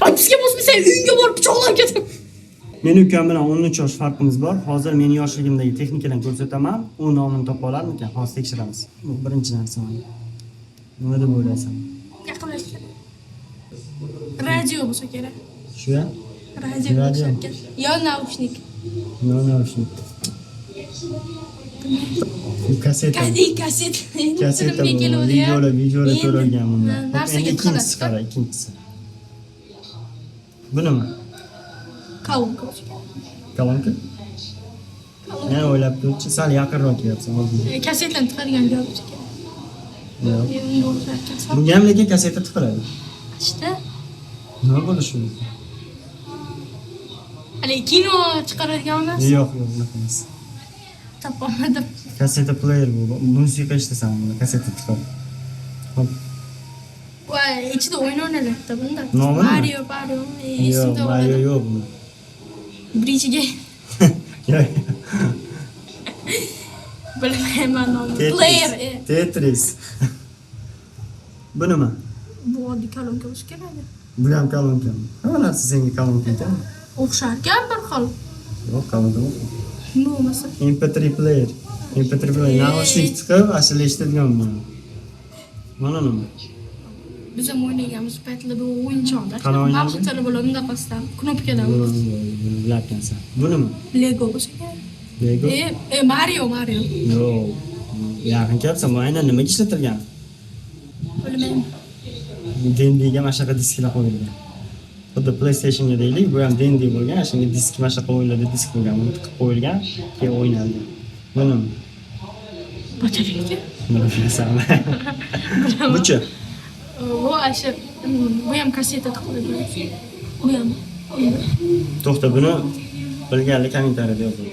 Bizga bosmasa uyga borib pichoqlab ketib. Meni ukam bilan 13 yosh farqimiz bor. Hozir meni yoshligimdagi texnikadan ko'rsataman. U nomini topa olarmikan? Hozir tekshiramiz. Bu birinchi narsa. Nima deb o'ylaysan? Yaqinlashgan. Radio bo'lsa kerak. Shu ya? Radio bo'lsa kerak. Yo naushnik. Naushnik. Kaseta. Kaset. Kaseta bu. Videolar ko'rgan bunda. Narsaga ikkinchisi qara, ikkinchisi. Bu nima? Kolonka. Kolonka? Men o'ylab turibchi, sal yaqinroq kelyapsan hozir. Kasetlarni tiqadigan joy bo'lsa kerak. Yo'q. Bunga ham lekin kaseta tiqiladi. İşte. Nima bo'lishi? Hali kino chiqaradigan emas. Yo'q, unaqa emas. Topolmadim. Kaseta player bu. Musiqa eshitasan buni, kaseta tiqib. Hop. Voy, ichida o'yin o'ynaladi bunda. Nomi nima? Mario. Yo'q, Mario yo'q buni. Bridge. Yo'q. Bilmayman nomini. Player. Tetris. Bu nima? Bu oddiy kolonka bo'lishi kerak. Bu ham kolonka. Hamma narsa senga kolonka ekan. O'xsharkan bir xil. Yo'q, kolonka yo'q. Nima bo'lmasa? MP3 player. MP3 player. Naushnik chiqib, ashula eshitadigan bu. Mana nima? Biz ham o'ynaganmiz paytlar bu o'yinchoqda. Qana o'ynagan? Vaqtlar bo'ladi unaqasidan. Knopkadan. Bilabkansan. Bu nima? Lego bo'lsa kerak. Lego? Mario. Yo'q. Yaqin kelibsan, bu aynan nimaga ishlatilgan? Bilmayman. Dendiga mana shunaqa disklar qo'yilgan. Xuddi PlayStationga deylik, bu ham dendi bo'lgan, shunga disk mana shunaqa o'yinlarda disk bo'lgan, uni tiqib qo'yilgan, keyin o'ynalgan. Bu nima? Batareyka. Bilmaysanmi? Bu-chi? Bu asha bu ham kaseta tiqiladi. Bu ham. To'xta, buni bilganlar kommentariyada yozing.